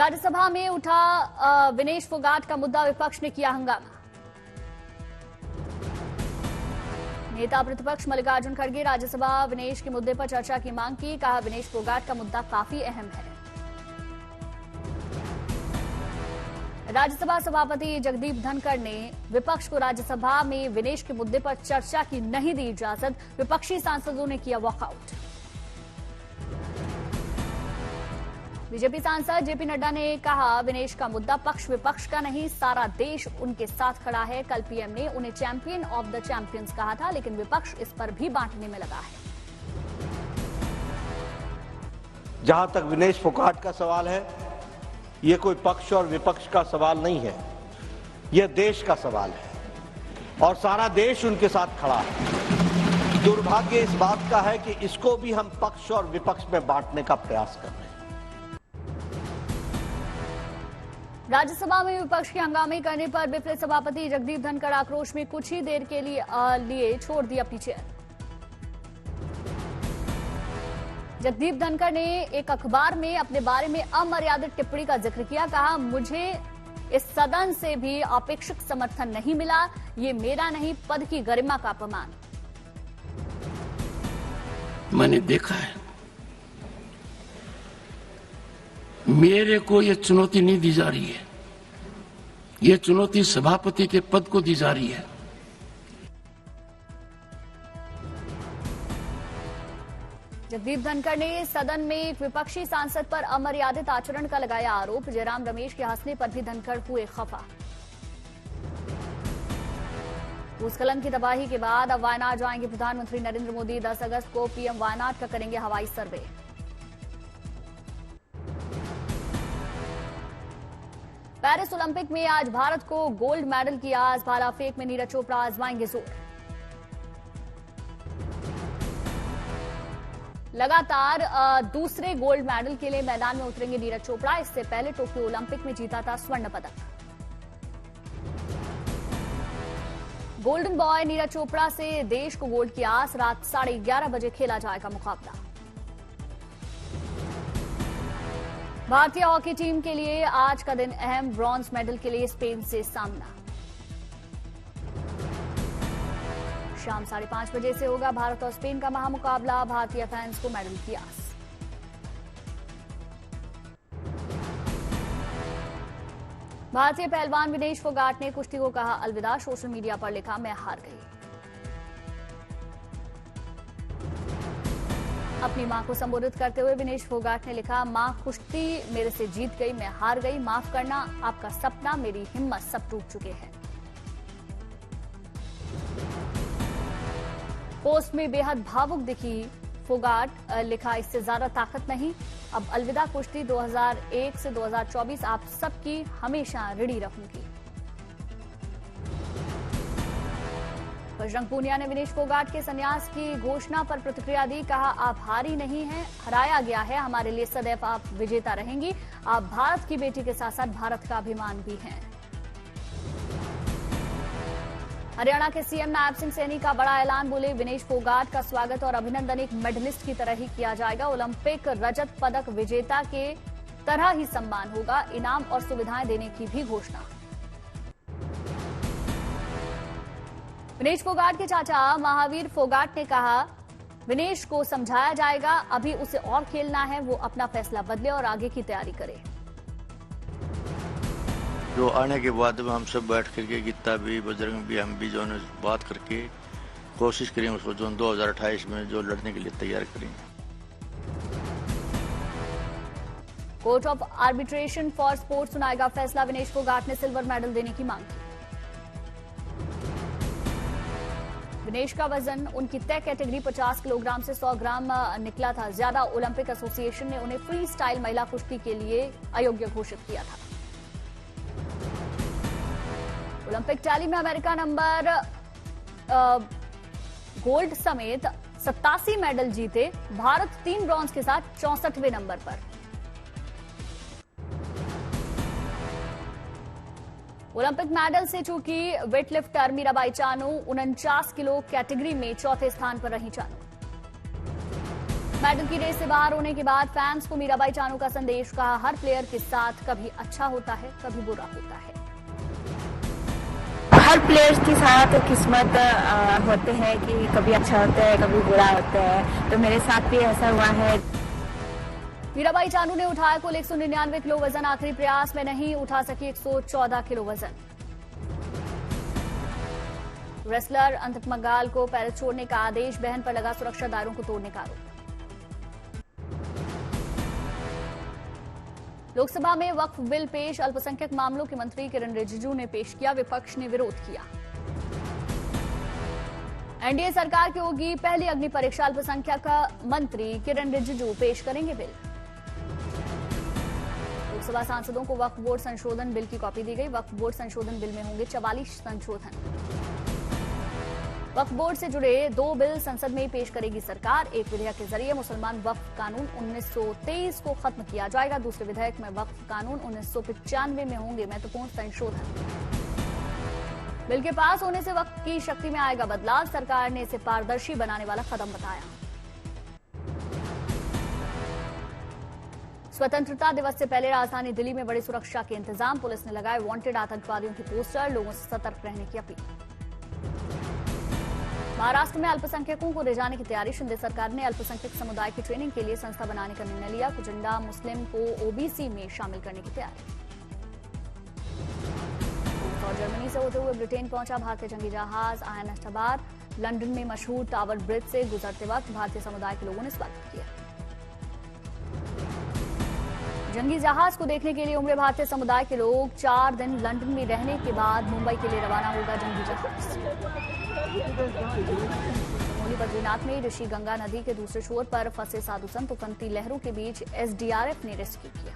राज्यसभा में उठा विनेश फोगाट का मुद्दा, विपक्ष ने किया हंगामा। नेता प्रतिपक्ष मल्लिकार्जुन खड़गे राज्यसभा विनेश के मुद्दे पर चर्चा की मांग की। कहा, विनेश फोगाट का मुद्दा काफी अहम है। राज्यसभा सभापति जगदीप धनखड़ ने विपक्ष को राज्यसभा में विनेश के मुद्दे पर चर्चा की नहीं दी इजाजत। विपक्षी सांसदों ने किया वॉकआउट। बीजेपी सांसद जेपी नड्डा ने कहा, विनेश का मुद्दा पक्ष विपक्ष का नहीं, सारा देश उनके साथ खड़ा है। कल पीएम ने उन्हें चैंपियन ऑफ द चैंपियंस कहा था, लेकिन विपक्ष इस पर भी बांटने में लगा है। जहां तक विनेश फोगाट का सवाल है, ये कोई पक्ष और विपक्ष का सवाल नहीं है, यह देश का सवाल है और सारा देश उनके साथ खड़ा है। दुर्भाग्य इस बात का है कि इसको भी हम पक्ष और विपक्ष में बांटने का प्रयास कर रहे हैं। राज्यसभा में विपक्ष के हंगामे करने पर विपक्ष सभापति जगदीप धनखड़ आक्रोश में कुछ ही देर के लिए छोड़ दी अपनी चेयर। जगदीप धनखड़ ने एक अखबार में अपने बारे में अमर्यादित टिप्पणी का जिक्र किया। कहा, मुझे इस सदन से भी अपेक्षित समर्थन नहीं मिला, ये मेरा नहीं, पद की गरिमा का अपमान। मैंने देखा है, मेरे को ये चुनौती नहीं दी जा रही है, ये चुनौती सभापति के पद को दी जा रही है। जगदीप धनखड़ ने सदन में एक विपक्षी सांसद पर अमर्यादित आचरण का लगाया आरोप। जयराम रमेश के हंसने पर भी धनखड़ हुए खफा। भूस्खलन की तबाही के बाद अब वायनाड जाएंगे प्रधानमंत्री नरेंद्र मोदी। 10 अगस्त को पीएम वायनाड का करेंगे हवाई सर्वे। पेरिस ओलंपिक में आज भारत को गोल्ड मेडल की आस। भाला फेंक में नीरज चोपड़ा आजमाएंगे जोर। लगातार दूसरे गोल्ड मेडल के लिए मैदान में उतरेंगे नीरज चोपड़ा। इससे पहले टोक्यो ओलंपिक में जीता था स्वर्ण पदक। गोल्डन बॉय नीरज चोपड़ा से देश को गोल्ड की आस। रात 11:30 बजे खेला जाएगा मुकाबला। भारतीय हॉकी टीम के लिए आज का दिन अहम। ब्रॉन्ज मेडल के लिए स्पेन से सामना। शाम 5:30 बजे से होगा भारत और स्पेन का महामुकाबला। भारतीय फैंस को मेडल की आस। भारतीय पहलवान विनेश फोगाट ने कुश्ती को कहा अलविदा। सोशल मीडिया पर लिखा, मैं हार गई। अपनी मां को संबोधित करते हुए विनेश फोगाट ने लिखा, मां कुश्ती मेरे से जीत गई, मैं हार गई, माफ करना, आपका सपना, मेरी हिम्मत सब टूट चुके हैं। पोस्ट में बेहद भावुक दिखी फोगाट। लिखा, इससे ज्यादा ताकत नहीं, अब अलविदा कुश्ती। 2001 से 2024 आप सबकी हमेशा ऋणी रहूंगी। बजरंग पूनिया ने विनेश फोगाट के संन्यास की घोषणा पर प्रतिक्रिया दी। कहा, आप हारी नहीं हैं, हराया गया है, हमारे लिए सदैव आप विजेता रहेंगी। आप भारत की बेटी के साथ साथ भारत का अभिमान भी हैं। हरियाणा के सीएम नायब सिंह सैनी का बड़ा ऐलान। बोले, विनेश फोगाट का स्वागत और अभिनंदन एक मेडलिस्ट की तरह ही किया जाएगा। ओलंपिक रजत पदक विजेता के तरह ही सम्मान होगा। इनाम और सुविधाएं देने की भी घोषणा। विनेश फोगाट के चाचा महावीर फोगाट ने कहा, विनेश को समझाया जाएगा, अभी उसे और खेलना है, वो अपना फैसला बदले और आगे की तैयारी करे। जो आने के बाद में हम सब बैठ करके गीता भी, बजरंग भी, हम भी जो है बात करके कोशिश करें उसको जो 2028 में जो लड़ने के लिए तैयार करें। Court of arbitration for sports सुनाएगा फैसला। विनेश फोगाट ने सिल्वर मेडल देने की मांग की। विनेश का वजन उनकी तय कैटेगरी 50 किलोग्राम से 100 ग्राम निकला था ज्यादा। ओलंपिक एसोसिएशन ने उन्हें फ्री स्टाइल महिला कुश्ती के लिए अयोग्य घोषित किया था। ओलंपिक टैली में अमेरिका नंबर गोल्ड समेत 87 मेडल जीते। भारत 3 ब्रॉन्ज के साथ 64वें नंबर पर। ओलंपिक मेडल से चूकी weightlifter Mirabai Chanu 49 kilo category में चौथे स्थान पर रही चानू। मेडल की रेस से बाहर होने के बाद फैंस को मीराबाई चानू का संदेश, कहा हर प्लेयर के साथ कभी अच्छा होता है कभी बुरा होता है। हर प्लेयर्स के साथ किस्मत होते हैं कि कभी अच्छा होता है कभी बुरा होता है, तो मेरे साथ भी ऐसा हुआ है। मीराबाई चानू ने उठाया कुल 199 किलो वजन, आखिरी प्रयास में नहीं उठा सकी 114 किलो वजन। रेसलर अंतक मंगाल को पैर छोड़ने का आदेश, बहन पर लगा सुरक्षा दायरों को तोड़ने का आरोप। लोकसभा में वक्फ बिल पेश, अल्पसंख्यक मामलों के मंत्री किरण रिजिजू ने पेश किया, विपक्ष ने विरोध किया। एनडीए सरकार की होगी पहली अग्नि परीक्षा, अल्पसंख्यक मंत्री किरण रिजिजू पेश करेंगे बिल। लोकसभा सांसदों को वक्फ बोर्ड संशोधन बिल की कॉपी दी गई, वक्फ बोर्ड संशोधन बिल में होंगे 44 संशोधन। वक्फ बोर्ड से जुड़े 2 बिल संसद में पेश करेगी सरकार, एक विधेयक के जरिए मुसलमान वक्फ कानून 1923 को खत्म किया जाएगा, दूसरे विधेयक में वक्फ कानून 1995 में होंगे महत्वपूर्ण संशोधन। बिल के पास होने से वक्फ की शक्ति में आएगा बदलाव, सरकार ने इसे पारदर्शी बनाने वाला कदम बताया। स्वतंत्रता दिवस से पहले राजधानी दिल्ली में बड़ी सुरक्षा के इंतजाम, पुलिस ने लगाए वांटेड आतंकवादियों की पोस्टर, लोगों से सतर्क रहने की अपील। महाराष्ट्र में अल्पसंख्यकों को ले जाने की तैयारी, शिंदे सरकार ने अल्पसंख्यक समुदाय की ट्रेनिंग के लिए संस्था बनाने का निर्णय लिया, कुजंडा मुस्लिम को ओबीसी में शामिल करने की तैयारी। और जर्मनी से होते हुए ब्रिटेन पहुंचा भारतीय जंगी जहाज INS टबार, लंदन में मशहूर टावर ब्रिज से गुजरते वक्त भारतीय समुदाय के लोगों ने स्वागत किया। जंगी जहाज को देखने के लिए उमड़े भारतीय समुदाय के लोग, 4 दिन लंदन में रहने के बाद मुंबई के लिए रवाना होगा जंगी जहाज। चमोली बद्रीनाथ में ऋषि गंगा नदी के दूसरे छोर पर फंसे साधु संत, उफनती लहरों के बीच SDRF ने रेस्क्यू किया।